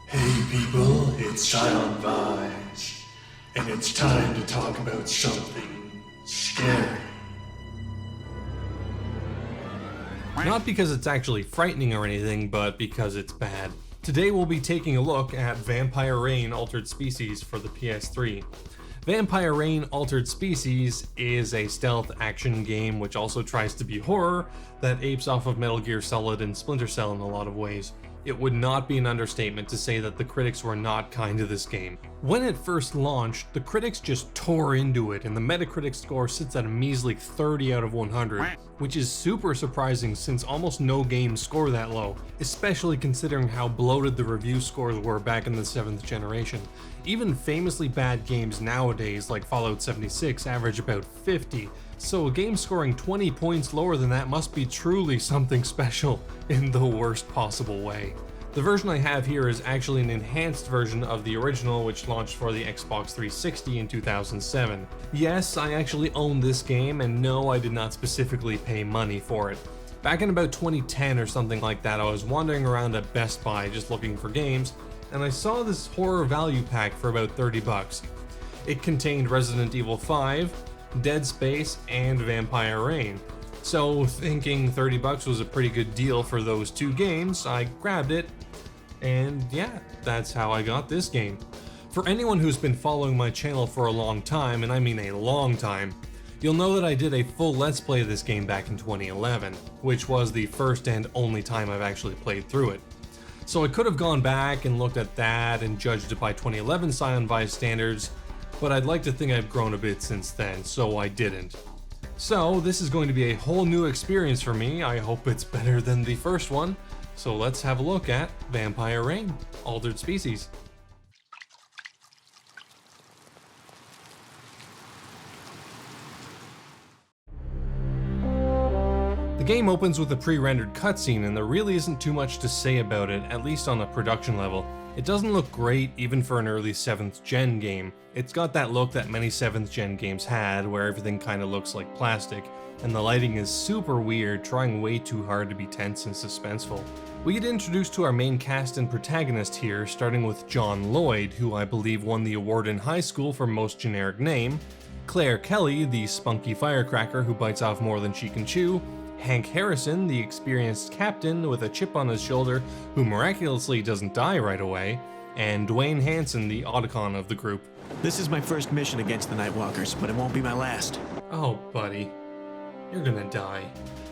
Hey people, it's ScionVyse, and it's time to talk about something scary. Not because it's actually frightening or anything, but because it's bad. Today we'll be taking a look at Vampire Reign Altered Species for the PS3. Vampire Reign Altered Species is a stealth action game which also tries to be horror that apes off of Metal Gear Solid and Splinter Cell in a lot of ways. It would not be an understatement to say that the critics were not kind to this game. When it first launched, the critics just tore into it, and the Metacritic score sits at a measly 30 out of 100, which is super surprising since almost no games score that low, especially considering how bloated the review scores were back in the 7th generation. Even famously bad games nowadays, like Fallout 76, average about 50, so a game scoring 20 points lower than that must be truly something special in the worst possible way. The version I have here is actually an enhanced version of the original, which launched for the Xbox 360 in 2007. Yes, I actually own this game, and no, I did not specifically pay money for it. Back in about 2010 or something like that, I was wandering around at Best Buy just looking for games, and I saw this horror value pack for about 30 bucks. It contained Resident Evil 5, Dead Space, and Vampire Reign. So thinking 30 bucks was a pretty good deal for those two games, I grabbed it, and yeah, that's how I got this game. For anyone who's been following my channel for a long time, and I mean a long time, you'll know that I did a full Let's Play of this game back in 2011, which was the first and only time I've actually played through it. So I could have gone back and looked at that and judged it by 2011 ScionVyse standards, but I'd like to think I've grown a bit since then, so I didn't. So this is going to be a whole new experience for me. I hope it's better than the first one. So let's have a look at Vampire Reign Altered Species. The game opens with a pre-rendered cutscene, and there really isn't too much to say about it, at least on a production level. It doesn't look great even for an early 7th gen game. It's got that look that many 7th gen games had, where everything kinda looks like plastic, and the lighting is super weird, trying way too hard to be tense and suspenseful. We get introduced to our main cast and protagonist here, starting with John Lloyd, who I believe won the award in high school for most generic name, Claire Kelly, the spunky firecracker who bites off more than she can chew, Hank Harrison, the experienced captain with a chip on his shoulder who miraculously doesn't die right away, and Dwayne Hansen, the Otacon of the group. This is my first mission against the Nightwalkers, but it won't be my last. Oh, buddy. You're gonna die.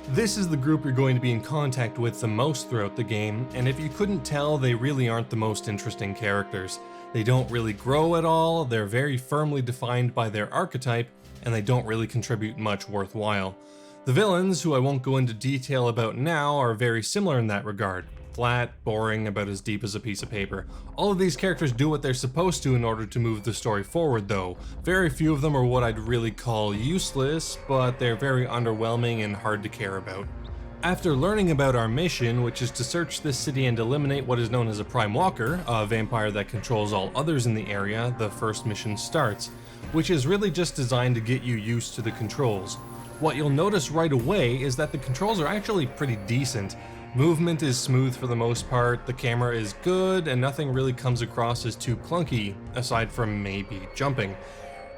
This is the group you're going to be in contact with the most throughout the game, and if you couldn't tell, they really aren't the most interesting characters. They don't really grow at all, they're very firmly defined by their archetype, and they don't really contribute much worthwhile. The villains, who I won't go into detail about now, are very similar in that regard. Flat, boring, about as deep as a piece of paper. All of these characters do what they're supposed to in order to move the story forward though. Very few of them are what I'd really call useless, but they're very underwhelming and hard to care about. After learning about our mission, which is to search this city and eliminate what is known as a Prime Walker, a vampire that controls all others in the area, the first mission starts, which is really just designed to get you used to the controls. What you'll notice right away is that the controls are actually pretty decent. Movement is smooth for the most part, the camera is good, and nothing really comes across as too clunky, aside from maybe jumping.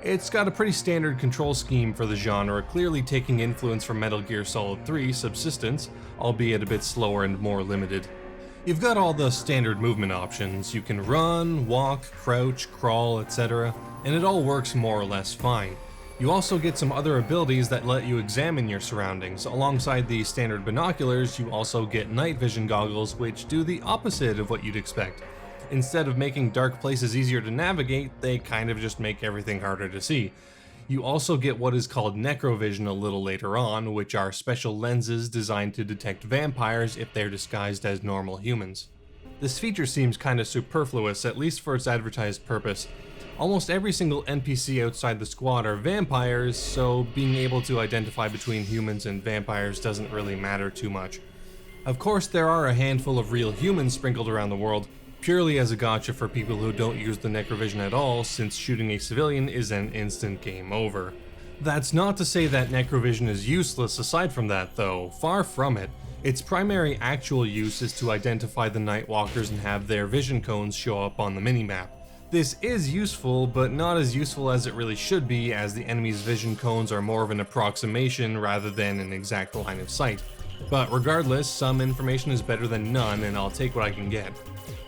It's got a pretty standard control scheme for the genre, clearly taking influence from Metal Gear Solid 3 Subsistence, albeit a bit slower and more limited. You've got all the standard movement options. You can run, walk, crouch, crawl, etc., and it all works more or less fine. You also get some other abilities that let you examine your surroundings. Alongside the standard binoculars, you also get night vision goggles, which do the opposite of what you'd expect. Instead of making dark places easier to navigate, they kind of just make everything harder to see. You also get what is called necrovision a little later on, which are special lenses designed to detect vampires if they're disguised as normal humans. This feature seems kinda superfluous, at least for its advertised purpose. Almost every single NPC outside the squad are vampires, so being able to identify between humans and vampires doesn't really matter too much. Of course, there are a handful of real humans sprinkled around the world, purely as a gotcha for people who don't use the necrovision at all, since shooting a civilian is an instant game over. That's not to say that necrovision is useless aside from that though, far from it. Its primary actual use is to identify the Nightwalkers and have their vision cones show up on the minimap. This is useful, but not as useful as it really should be, as the enemy's vision cones are more of an approximation rather than an exact line of sight. But regardless, some information is better than none, and I'll take what I can get.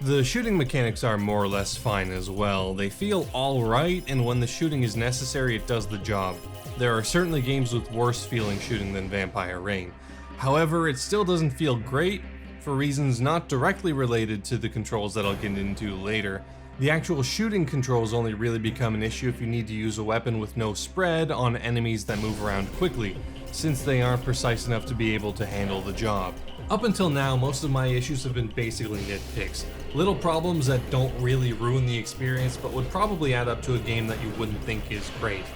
The shooting mechanics are more or less fine as well. They feel alright, and when the shooting is necessary, it does the job. There are certainly games with worse feeling shooting than Vampire Rain. However, it still doesn't feel great, for reasons not directly related to the controls that I'll get into later. The actual shooting controls only really become an issue if you need to use a weapon with no spread on enemies that move around quickly, since they aren't precise enough to be able to handle the job. Up until now, most of my issues have been basically nitpicks. Little problems that don't really ruin the experience, but would probably add up to a game that you wouldn't think is great.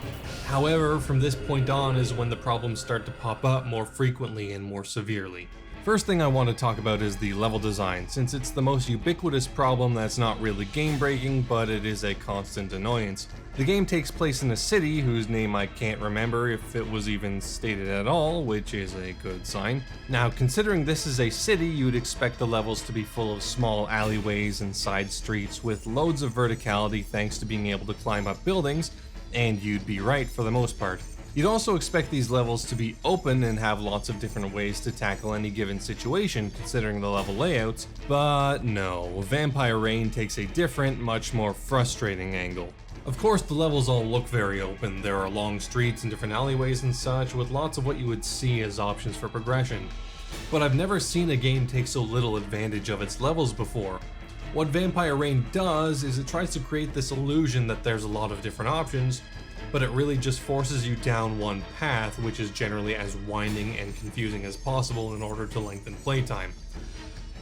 However, from this point on is when the problems start to pop up more frequently and more severely. First thing I want to talk about is the level design, since it's the most ubiquitous problem that's not really game-breaking, but it is a constant annoyance. The game takes place in a city whose name I can't remember if it was even stated at all, which is a good sign. Now, considering this is a city, you'd expect the levels to be full of small alleyways and side streets with loads of verticality thanks to being able to climb up buildings, and you'd be right for the most part. You'd also expect these levels to be open and have lots of different ways to tackle any given situation considering the level layouts, but no, Vampire Rain takes a different, much more frustrating angle. Of course, the levels all look very open. There are long streets and different alleyways and such, with lots of what you would see as options for progression. But I've never seen a game take so little advantage of its levels before. What Vampire Rain does is it tries to create this illusion that there's a lot of different options, but it really just forces you down one path, which is generally as winding and confusing as possible in order to lengthen playtime.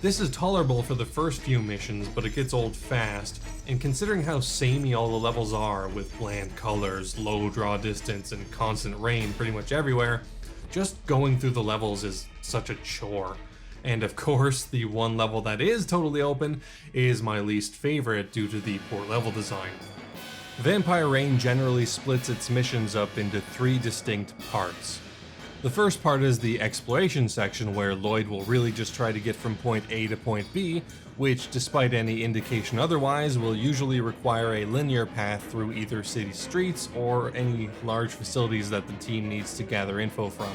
This is tolerable for the first few missions, but it gets old fast, and considering how samey all the levels are, with bland colors, low draw distance, and constant rain pretty much everywhere, just going through the levels is such a chore. And of course, the one level that is totally open is my least favorite due to the poor level design. Vampire Rain generally splits its missions up into 3 distinct parts. The first part is the exploration section, where Lloyd will really just try to get from point A to point B, which, despite any indication otherwise, will usually require a linear path through either city streets or any large facilities that the team needs to gather info from.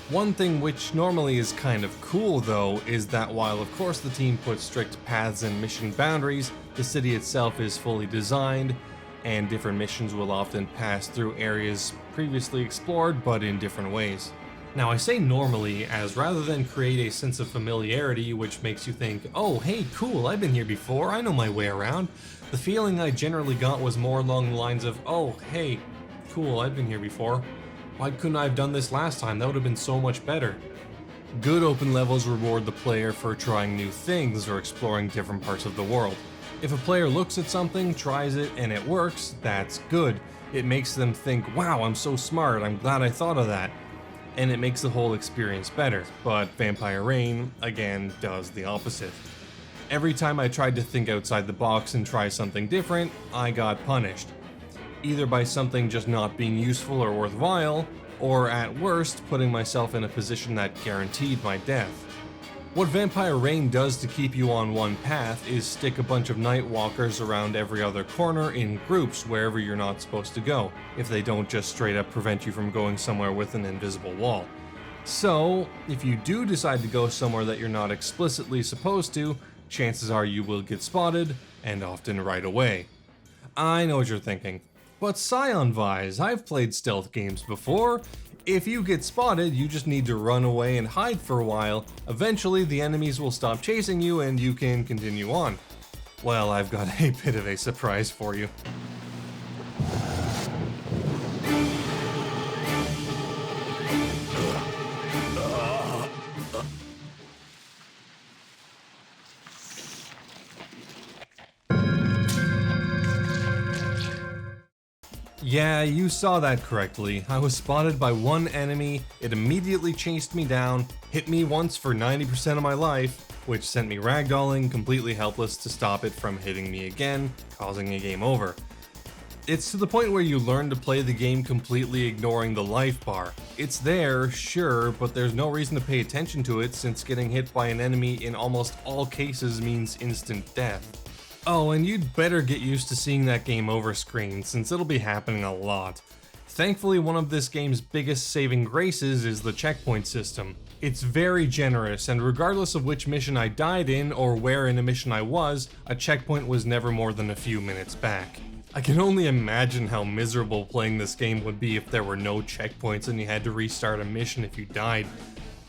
One thing which normally is kind of cool though is that while of course the team puts strict paths and mission boundaries, the city itself is fully designed, and different missions will often pass through areas previously explored, but in different ways. Now I say normally, as rather than create a sense of familiarity which makes you think, oh hey cool, I've been here before, I know my way around, the feeling I generally got was more along the lines of, oh hey, cool, I've been here before. Why couldn't I have done this last time? That would have been so much better. Good open levels reward the player for trying new things or exploring different parts of the world. If a player looks at something, tries it, and it works, that's good. It makes them think, wow, I'm so smart, I'm glad I thought of that. And it makes the whole experience better, but Vampire Rain, again, does the opposite. Every time I tried to think outside the box and try something different, I got punished. Either by something just not being useful or worthwhile, or at worst, putting myself in a position that guaranteed my death. What Vampire Rain does to keep you on one path is stick a bunch of Nightwalkers around every other corner in groups wherever you're not supposed to go, if they don't just straight up prevent you from going somewhere with an invisible wall. So, if you do decide to go somewhere that you're not explicitly supposed to, chances are you will get spotted, and often right away. I know what you're thinking, but ScionVyse, I've played stealth games before. If you get spotted, you just need to run away and hide for a while. Eventually, the enemies will stop chasing you and you can continue on. Well, I've got a bit of a surprise for you. Yeah, you saw that correctly. I was spotted by one enemy, it immediately chased me down, hit me once for 90% of my life, which sent me ragdolling, completely helpless to stop it from hitting me again, causing a game over. It's to the point where you learn to play the game completely ignoring the life bar. It's there, sure, but there's no reason to pay attention to it since getting hit by an enemy in almost all cases means instant death. Oh, and you'd better get used to seeing that game over screen since it'll be happening a lot. Thankfully, one of this game's biggest saving graces is the checkpoint system. It's very generous, and regardless of which mission I died in or where in a mission I was, a checkpoint was never more than a few minutes back. I can only imagine how miserable playing this game would be if there were no checkpoints and you had to restart a mission if you died.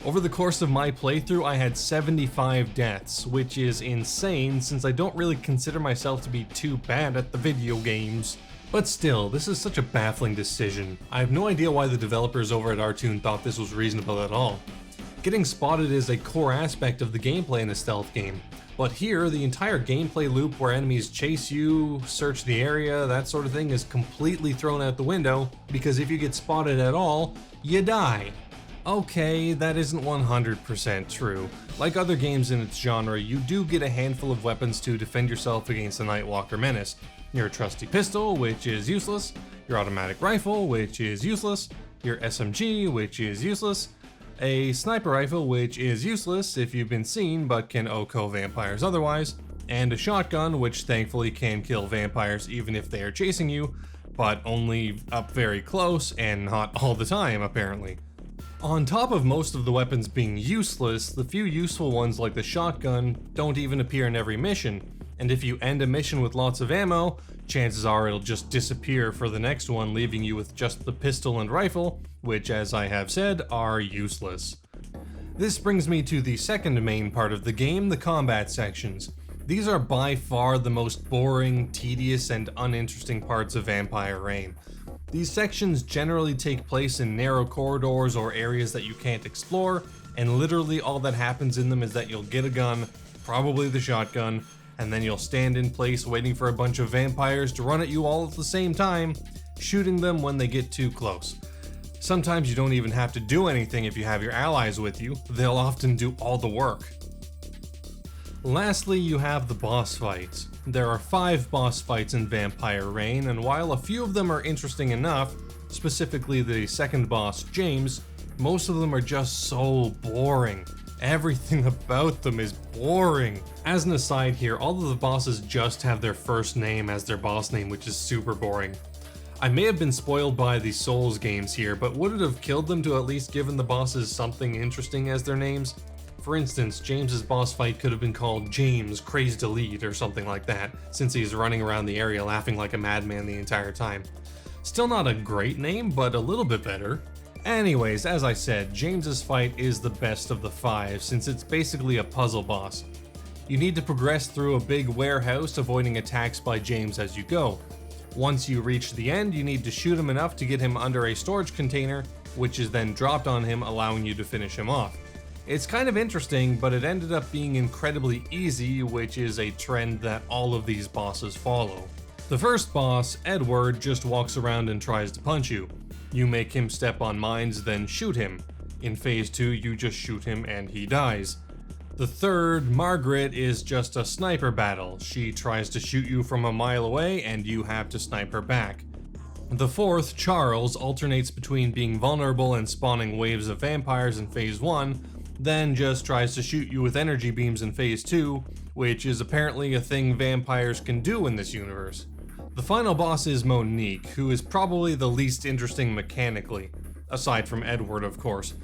Over the course of my playthrough, I had 75 deaths, which is insane since I don't really consider myself to be too bad at the video games. But still, this is such a baffling decision. I have no idea why the developers over at Artoon thought this was reasonable at all. Getting spotted is a core aspect of the gameplay in a stealth game, but here, the entire gameplay loop where enemies chase you, search the area, that sort of thing is completely thrown out the window, because if you get spotted at all, you die. Okay, that isn't 100% true. Like other games in its genre, you do get a handful of weapons to defend yourself against the Nightwalker menace. Your trusty pistol, which is useless, your automatic rifle, which is useless, your SMG, which is useless, a sniper rifle, which is useless if you've been seen but can OHKO vampires otherwise, and a shotgun, which thankfully can kill vampires even if they are chasing you, but only up very close and not all the time apparently. On top of most of the weapons being useless, the few useful ones like the shotgun don't even appear in every mission, and if you end a mission with lots of ammo, chances are it'll just disappear for the next one, leaving you with just the pistol and rifle, which, as I have said, are useless. This brings me to the second main part of the game, the combat sections. These are by far the most boring, tedious, and uninteresting parts of Vampire Reign. These sections generally take place in narrow corridors or areas that you can't explore, and literally all that happens in them is that you'll get a gun, probably the shotgun, and then you'll stand in place waiting for a bunch of vampires to run at you all at the same time, shooting them when they get too close. Sometimes you don't even have to do anything if you have your allies with you, they'll often do all the work. Lastly, you have the boss fights. There are 5 boss fights in Vampire Reign, and while a few of them are interesting enough, specifically the second boss, James, most of them are just so boring. Everything about them is boring. As an aside here, all of the bosses just have their first name as their boss name, which is super boring. I may have been spoiled by the Souls games here, but would it have killed them to at least given the bosses something interesting as their names? For instance, James's boss fight could have been called James Crazed Elite or something like that, since he's running around the area laughing like a madman the entire time. Still not a great name, but a little bit better. Anyways, as I said, James's fight is the best of the 5 since it's basically a puzzle boss. You need to progress through a big warehouse avoiding attacks by James as you go. Once you reach the end, you need to shoot him enough to get him under a storage container, which is then dropped on him, allowing you to finish him off. It's kind of interesting, but it ended up being incredibly easy, which is a trend that all of these bosses follow. The first boss, Edward, just walks around and tries to punch you. You make him step on mines, then shoot him. In phase 2, you just shoot him and he dies. The third, Margaret, is just a sniper battle. She tries to shoot you from a mile away and you have to snipe her back. The fourth, Charles, alternates between being vulnerable and spawning waves of vampires in phase 1, then just tries to shoot you with energy beams in phase 2, which is apparently a thing vampires can do in this universe. The final boss is Monique, who is probably the least interesting mechanically, aside from Edward of course.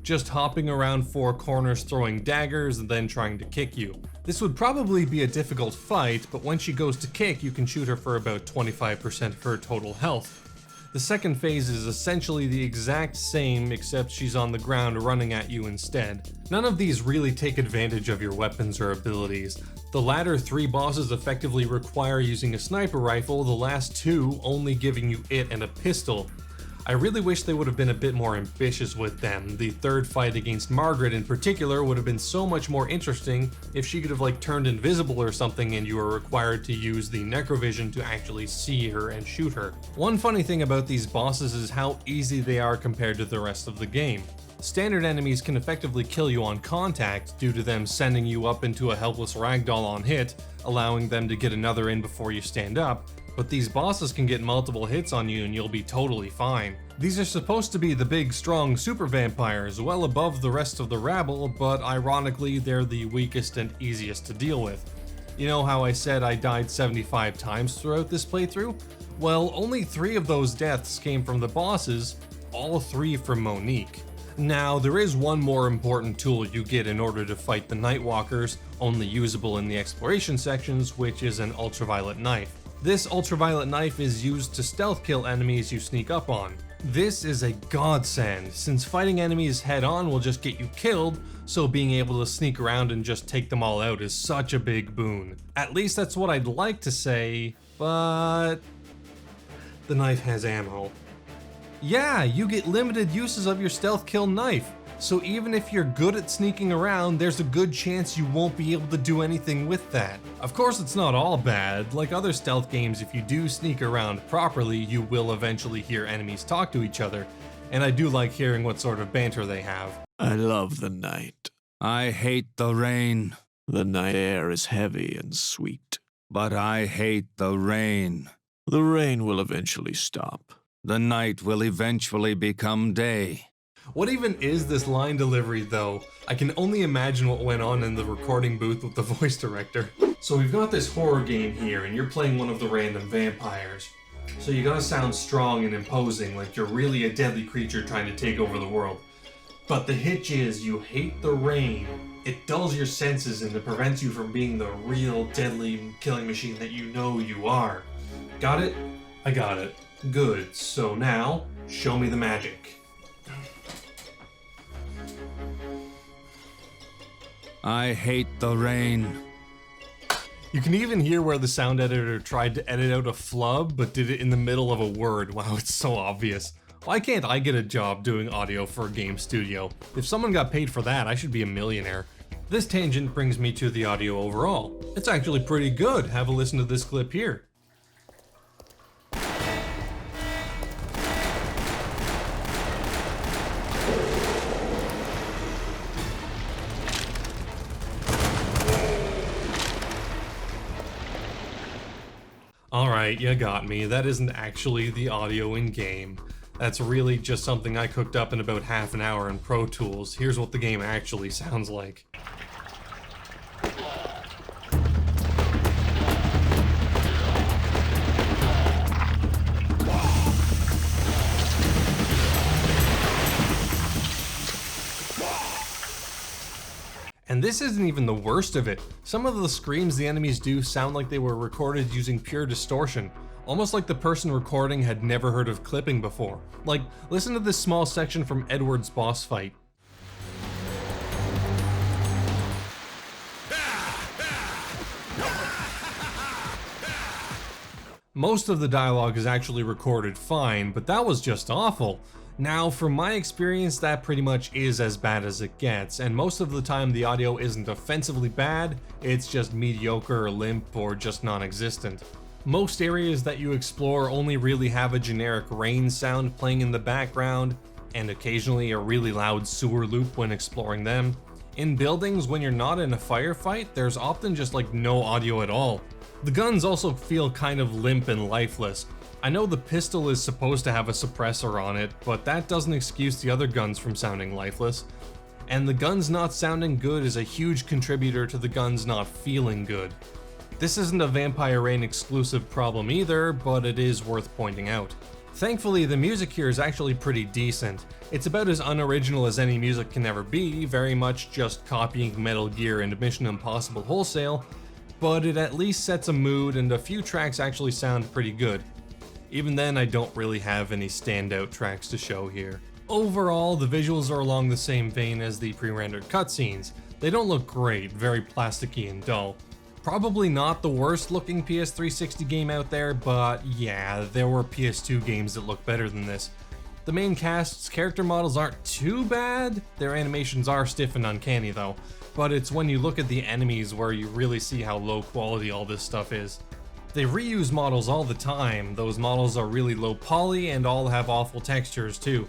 Just hopping around 4 corners throwing daggers and then trying to kick you. This would probably be a difficult fight, but when she goes to kick, you can shoot her for about 25% of her total health. The second phase is essentially the exact same, except she's on the ground running at you instead. None of these really take advantage of your weapons or abilities. The latter 3 bosses effectively require using a sniper rifle, the last 2 only giving you it and a pistol. I really wish they would have been a bit more ambitious with them. The third fight against Margaret in particular would have been so much more interesting if she could have turned invisible or something and you were required to use the necrovision to actually see her and shoot her. One funny thing about these bosses is how easy they are compared to the rest of the game. Standard enemies can effectively kill you on contact due to them sending you up into a helpless ragdoll on hit, allowing them to get another in before you stand up, but these bosses can get multiple hits on you and you'll be totally fine. These are supposed to be the big, strong super vampires, well above the rest of the rabble, but ironically they're the weakest and easiest to deal with. You know how I said I died 75 times throughout this playthrough? Well, only 3 of those deaths came from the bosses, all 3 from Monique. Now, there is one more important tool you get in order to fight the Nightwalkers, only usable in the exploration sections, which is an ultraviolet knife. This ultraviolet knife is used to stealth kill enemies you sneak up on. This is a godsend, since fighting enemies head on will just get you killed, so being able to sneak around and just take them all out is such a big boon. At least that's what I'd like to say, but the knife has ammo. Yeah, you get limited uses of your stealth kill knife, so even if you're good at sneaking around, there's a good chance you won't be able to do anything with that. Of course, it's not all bad. Like other stealth games, if you do sneak around properly, you will eventually hear enemies talk to each other, and I do like hearing what sort of banter they have. I love the night. I hate the rain, The night air is heavy and sweet. but I hate the rain. The rain will eventually stop. The night will eventually become day. What even is this line delivery though? I can only imagine what went on in the recording booth with the voice director. So we've got this horror game here and you're playing one of the random vampires. So you gotta sound strong and imposing, like you're really a deadly creature trying to take over the world. But the hitch is you hate the rain. It dulls your senses and it prevents you from being the real deadly killing machine that you know you are. Got it? I got it. Good. So now, show me the magic. I hate the rain. You can even hear where the sound editor tried to edit out a flub, but did it in the middle of a word. Wow, it's so obvious. Why can't I get a job doing audio for a game studio? If someone got paid for that, I should be a millionaire. This tangent brings me to the audio overall. It's actually pretty good. Have a listen to this clip here. Alright, you got me. That isn't actually the audio in game. That's really just something I cooked up in about half an hour in Pro Tools. Here's what the game actually sounds like. And this isn't even the worst of it. Some of the screams the enemies do sound like they were recorded using pure distortion, almost like the person recording had never heard of clipping before. Like, listen to this small section from Edward's boss fight. Most of the dialogue is actually recorded fine, but that was just awful. Now, from my experience, that pretty much is as bad as it gets, and most of the time the audio isn't offensively bad, it's just mediocre or limp or just non-existent. Most areas that you explore only really have a generic rain sound playing in the background, and occasionally a really loud sewer loop when exploring them. In buildings, when you're not in a firefight, there's often just like no audio at all. The guns also feel kind of limp and lifeless. I know the pistol is supposed to have a suppressor on it, but that doesn't excuse the other guns from sounding lifeless. And the guns not sounding good is a huge contributor to the guns not feeling good. This isn't a Vampire Rain exclusive problem either, but it is worth pointing out. Thankfully, the music here is actually pretty decent. It's about as unoriginal as any music can ever be, very much just copying Metal Gear and Mission Impossible wholesale, but it at least sets a mood and a few tracks actually sound pretty good. Even then, I don't really have any standout tracks to show here. Overall, the visuals are along the same vein as the pre-rendered cutscenes. They don't look great, very plasticky and dull. Probably not the worst looking PS360 game out there, but yeah, there were PS2 games that look better than this. The main cast's character models aren't too bad, their animations are stiff and uncanny though, but it's when you look at the enemies where you really see how low quality all this stuff is. They reuse models all the time, those models are really low poly and all have awful textures too.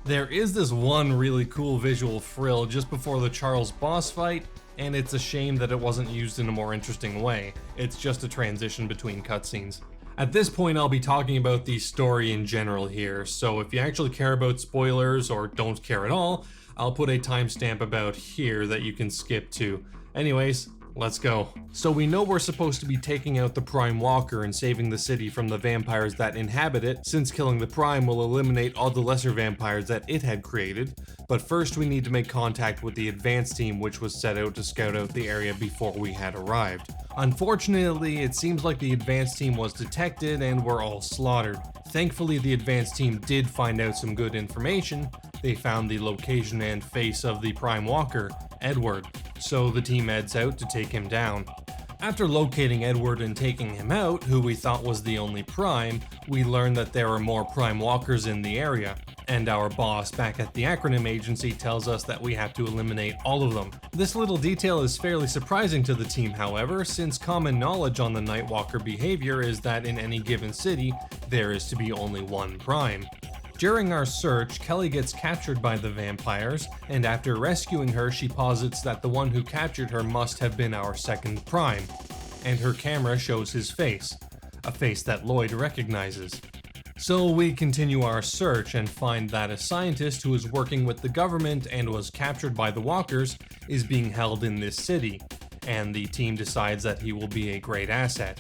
There is this one really cool visual frill just before the Charles boss fight, and it's a shame that it wasn't used in a more interesting way. It's just a transition between cutscenes. At this point, I'll be talking about the story in general here, so if you actually care about spoilers or don't care at all, I'll put a timestamp about here that you can skip to. Anyways, let's go. So we know we're supposed to be taking out the Prime Walker and saving the city from the vampires that inhabit it, since killing the Prime will eliminate all the lesser vampires that it had created. But first we need to make contact with the advance team, which was set out to scout out the area before we had arrived. Unfortunately, it seems like the advance team was detected and were all slaughtered. Thankfully, the advance team did find out some good information. They found the location and face of the Prime Walker, Edward, so the team heads out to take him down. After locating Edward and taking him out, who we thought was the only Prime, we learned that there are more Prime Walkers in the area, and our boss back at the acronym agency tells us that we have to eliminate all of them. This little detail is fairly surprising to the team, however, since common knowledge on the Nightwalker behavior is that in any given city, there is to be only one Prime. During our search, Kelly gets captured by the vampires, and after rescuing her, she posits that the one who captured her must have been our second Prime, and her camera shows his face, a face that Lloyd recognizes. So we continue our search and find that a scientist who is working with the government and was captured by the Walkers is being held in this city, and the team decides that he will be a great asset.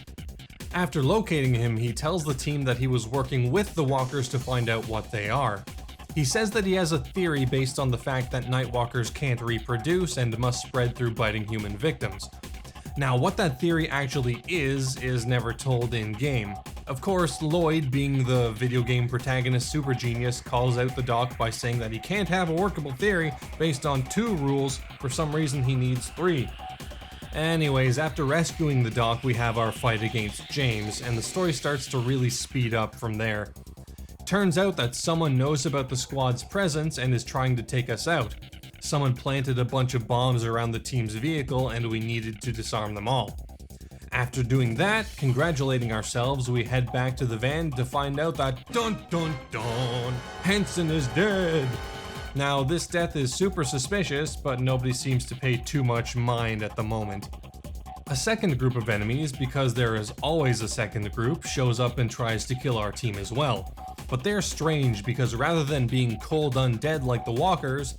After locating him, he tells the team that he was working with the Walkers to find out what they are. He says that he has a theory based on the fact that Nightwalkers can't reproduce and must spread through biting human victims. Now, what that theory actually is never told in-game. Of course, Lloyd, being the video game protagonist super genius, calls out the doc by saying that he can't have a workable theory based on 2 rules, for some reason he needs 3. Anyways, after rescuing the doc, we have our fight against James, and the story starts to really speed up from there. Turns out that someone knows about the squad's presence and is trying to take us out. Someone planted a bunch of bombs around the team's vehicle and we needed to disarm them all. After doing that, congratulating ourselves, we head back to the van to find out that dun dun dun, Hanson is dead. Now, this death is super suspicious, but nobody seems to pay too much mind at the moment. A second group of enemies, because there is always a second group, shows up and tries to kill our team as well. But they're strange because rather than being cold undead like the Walkers,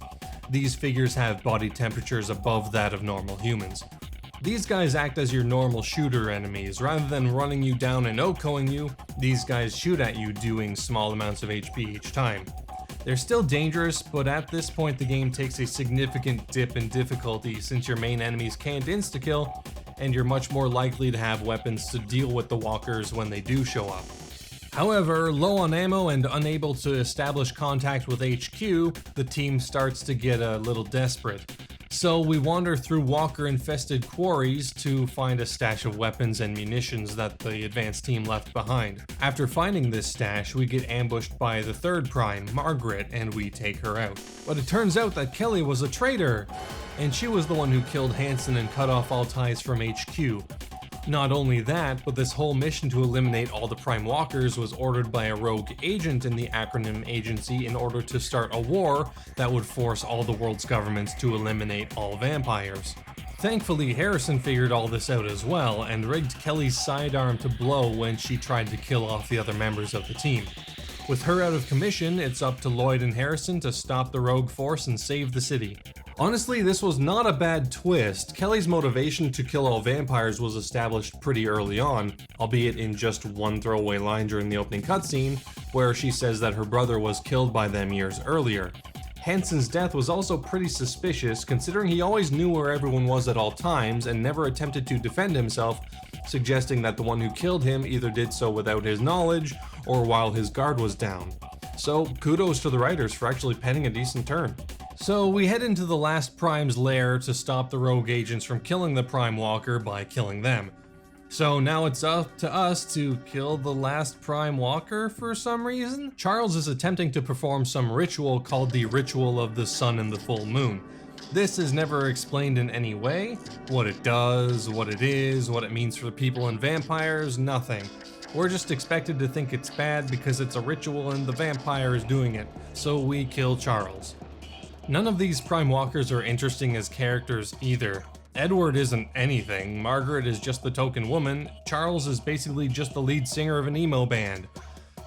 these figures have body temperatures above that of normal humans. These guys act as your normal shooter enemies. Rather than running you down and OHKOing you, these guys shoot at you doing small amounts of HP each time. They're still dangerous, but at this point the game takes a significant dip in difficulty since your main enemies can't insta-kill, and you're much more likely to have weapons to deal with the Walkers when they do show up. However, low on ammo and unable to establish contact with HQ, the team starts to get a little desperate. So we wander through Walker-infested quarries to find a stash of weapons and munitions that the advanced team left behind. After finding this stash, we get ambushed by the third Prime, Margaret, and we take her out. But it turns out that Kelly was a traitor, and she was the one who killed Hanson and cut off all ties from HQ. Not only that, but this whole mission to eliminate all the Prime Walkers was ordered by a rogue agent in the acronym agency in order to start a war that would force all the world's governments to eliminate all vampires. Thankfully, Harrison figured all this out as well and rigged Kelly's sidearm to blow when she tried to kill off the other members of the team. With her out of commission, it's up to Lloyd and Harrison to stop the rogue force and save the city. Honestly, this was not a bad twist. Kelly's motivation to kill all vampires was established pretty early on, albeit in just one throwaway line during the opening cutscene, where she says that her brother was killed by them years earlier. Hanson's death was also pretty suspicious, considering he always knew where everyone was at all times and never attempted to defend himself, suggesting that the one who killed him either did so without his knowledge or while his guard was down. So kudos to the writers for actually penning a decent turn. So we head into the last Prime's lair to stop the rogue agents from killing the Prime Walker by killing them. So now it's up to us to kill the last Prime Walker for some reason. Charles is attempting to perform some ritual called the Ritual of the Sun and the Full Moon. This is never explained in any way. What it does, what it is, what it means for people and vampires, nothing. We're just expected to think it's bad because it's a ritual and the vampire is doing it, so we kill Charles. None of these Prime Walkers are interesting as characters either. Edward isn't anything, Margaret is just the token woman, Charles is basically just the lead singer of an emo band.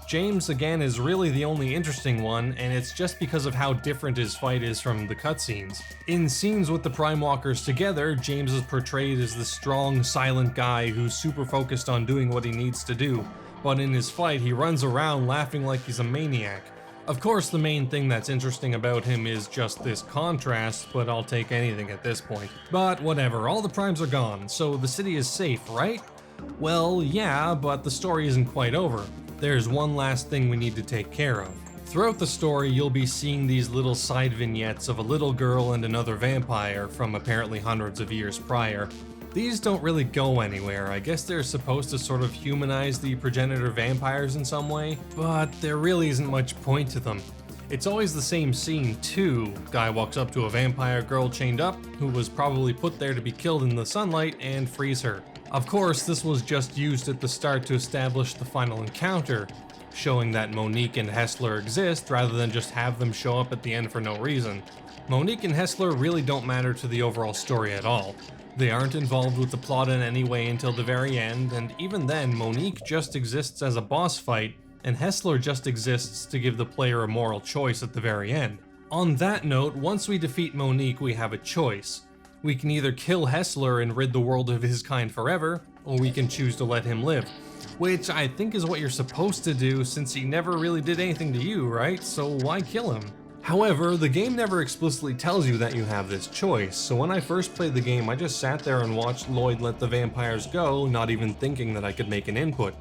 James, again, is really the only interesting one, and it's just because of how different his fight is from the cutscenes. In scenes with the Prime Walkers together, James is portrayed as the strong, silent guy who's super focused on doing what he needs to do, but in his fight he runs around laughing like he's a maniac. Of course, the main thing that's interesting about him is just this contrast, but I'll take anything at this point. But whatever, all the primes are gone, so the city is safe, right? Well, yeah, but the story isn't quite over. There's one last thing we need to take care of. Throughout the story, you'll be seeing these little side vignettes of a little girl and another vampire from apparently hundreds of years prior. These don't really go anywhere. I guess they're supposed to sort of humanize the progenitor vampires in some way, but there really isn't much point to them. It's always the same scene too. Guy walks up to a vampire girl chained up, who was probably put there to be killed in the sunlight, and frees her. Of course, this was just used at the start to establish the final encounter, showing that Monique and Hessler exist rather than just have them show up at the end for no reason. Monique and Hessler really don't matter to the overall story at all. They aren't involved with the plot in any way until the very end, and even then, Monique just exists as a boss fight, and Hessler just exists to give the player a moral choice at the very end. On that note, once we defeat Monique, we have a choice. We can either kill Hessler and rid the world of his kind forever, or we can choose to let him live. Which I think is what you're supposed to do since he never really did anything to you, right? So why kill him? However, the game never explicitly tells you that you have this choice, so when I first played the game I just sat there and watched Lloyd let the vampires go, not even thinking that I could make an input.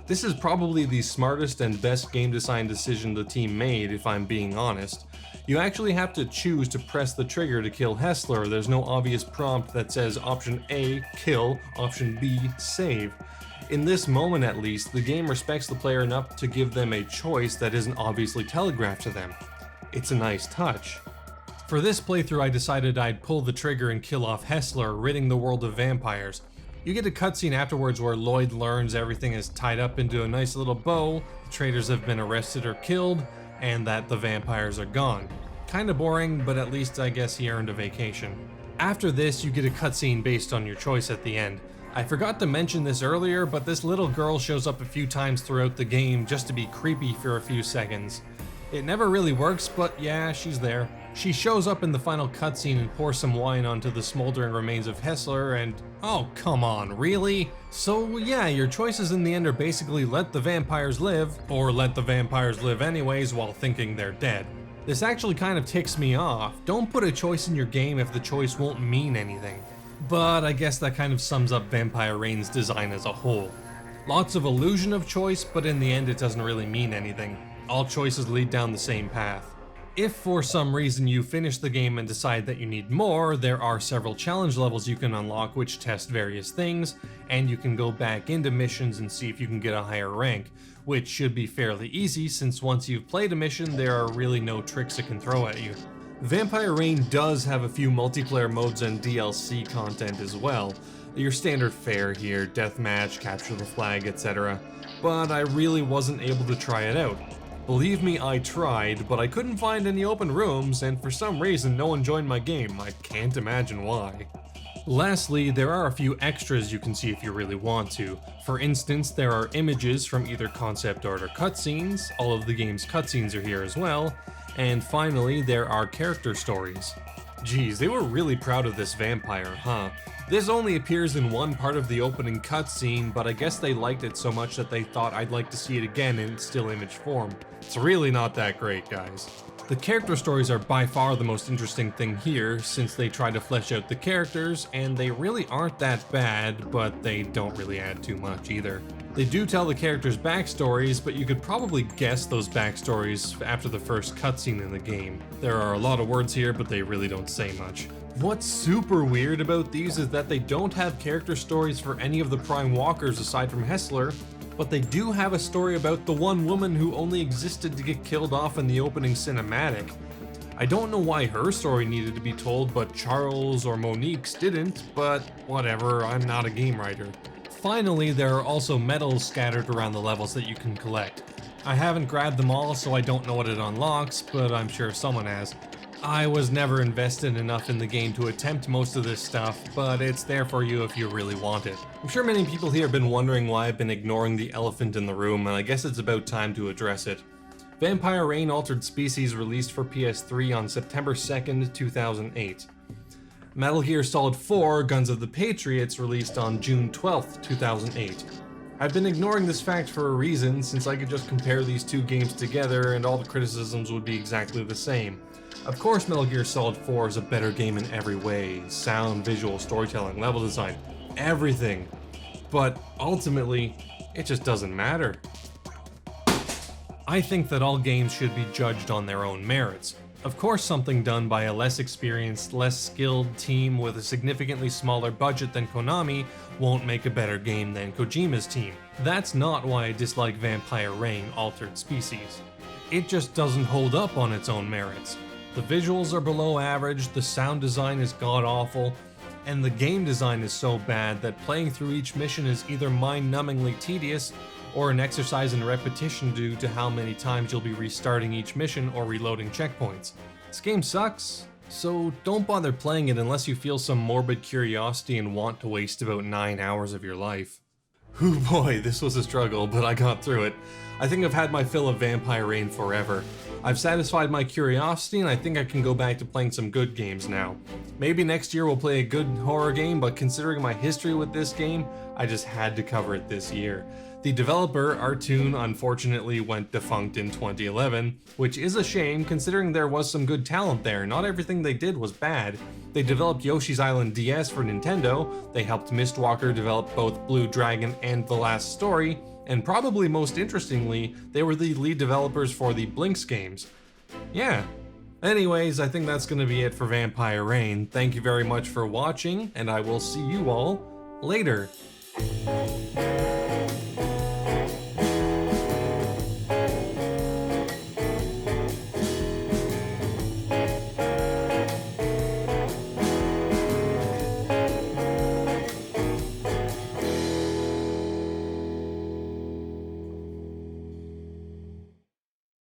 This is probably the smartest and best game design decision the team made, if I'm being honest. You actually have to choose to press the trigger to kill Hessler. There's no obvious prompt that says option A, kill, option B, save. In this moment at least, the game respects the player enough to give them a choice that isn't obviously telegraphed to them. It's a nice touch. For this playthrough I decided I'd pull the trigger and kill off Hessler, ridding the world of vampires. You get a cutscene afterwards where Lloyd learns everything is tied up into a nice little bow, the traitors have been arrested or killed, and that the vampires are gone. Kinda boring, but at least I guess he earned a vacation. After this, you get a cutscene based on your choice at the end. I forgot to mention this earlier, but this little girl shows up a few times throughout the game just to be creepy for a few seconds. It never really works, but yeah, she's there. She shows up in the final cutscene and pours some wine onto the smoldering remains of Hessler and... oh, come on, really? So yeah, your choices in the end are basically let the vampires live, or let the vampires live anyways while thinking they're dead. This actually kind of ticks me off. Don't put a choice in your game if the choice won't mean anything. But I guess that kind of sums up Vampire Reign's design as a whole. Lots of illusion of choice, but in the end it doesn't really mean anything. All choices lead down the same path. If for some reason you finish the game and decide that you need more, there are several challenge levels you can unlock which test various things, and you can go back into missions and see if you can get a higher rank, which should be fairly easy since once you've played a mission there are really no tricks it can throw at you. Vampire Reign does have a few multiplayer modes and DLC content as well. Your standard fare here, deathmatch, capture the flag, etc. But I really wasn't able to try it out. Believe me, I tried, but I couldn't find any open rooms, and for some reason no one joined my game. I can't imagine why. Lastly, there are a few extras you can see if you really want to. For instance, there are images from either concept art or cutscenes, all of the game's cutscenes are here as well, and finally, there are character stories. Geez, they were really proud of this vampire, huh? This only appears in one part of the opening cutscene, but I guess they liked it so much that they thought I'd like to see it again in still image form. It's really not that great, guys. The character stories are by far the most interesting thing here, since they try to flesh out the characters, and they really aren't that bad, but they don't really add too much either. They do tell the characters' backstories, but you could probably guess those backstories after the first cutscene in the game. There are a lot of words here, but they really don't say much. What's super weird about these is that they don't have character stories for any of the Prime Walkers aside from Hessler, but they do have a story about the one woman who only existed to get killed off in the opening cinematic. I don't know why her story needed to be told, but Charles or Monique's didn't, but whatever, I'm not a game writer. Finally, there are also medals scattered around the levels that you can collect. I haven't grabbed them all, so I don't know what it unlocks, but I'm sure someone has. I was never invested enough in the game to attempt most of this stuff, but it's there for you if you really want it. I'm sure many people here have been wondering why I've been ignoring the elephant in the room, and I guess it's about time to address it. Vampire Reign Altered Species released for PS3 on September 2nd, 2008. Metal Gear Solid 4 Guns of the Patriots released on June 12th, 2008. I've been ignoring this fact for a reason, since I could just compare these two games together and all the criticisms would be exactly the same. Of course Metal Gear Solid 4 is a better game in every way, sound, visual, storytelling, level design, everything. But ultimately, it just doesn't matter. I think that all games should be judged on their own merits. Of course something done by a less experienced, less skilled team with a significantly smaller budget than Konami won't make a better game than Kojima's team. That's not why I dislike Vampire Reign Altered Species. It just doesn't hold up on its own merits. The visuals are below average, the sound design is god-awful, and the game design is so bad that playing through each mission is either mind-numbingly tedious or an exercise in repetition due to how many times you'll be restarting each mission or reloading checkpoints. This game sucks, so don't bother playing it unless you feel some morbid curiosity and want to waste about 9 hours of your life. Ooh boy, this was a struggle, but I got through it. I think I've had my fill of Vampire Reign forever. I've satisfied my curiosity and I think I can go back to playing some good games now. Maybe next year we'll play a good horror game, but considering my history with this game, I just had to cover it this year. The developer, Artoon, unfortunately went defunct in 2011, which is a shame considering there was some good talent there. Not everything they did was bad. They developed Yoshi's Island DS for Nintendo, they helped Mistwalker develop both Blue Dragon and The Last Story, and probably most interestingly, they were the lead developers for the Blinks games. Yeah. Anyways, I think that's gonna be it for Vampire Reign. Thank you very much for watching, and I will see you all later.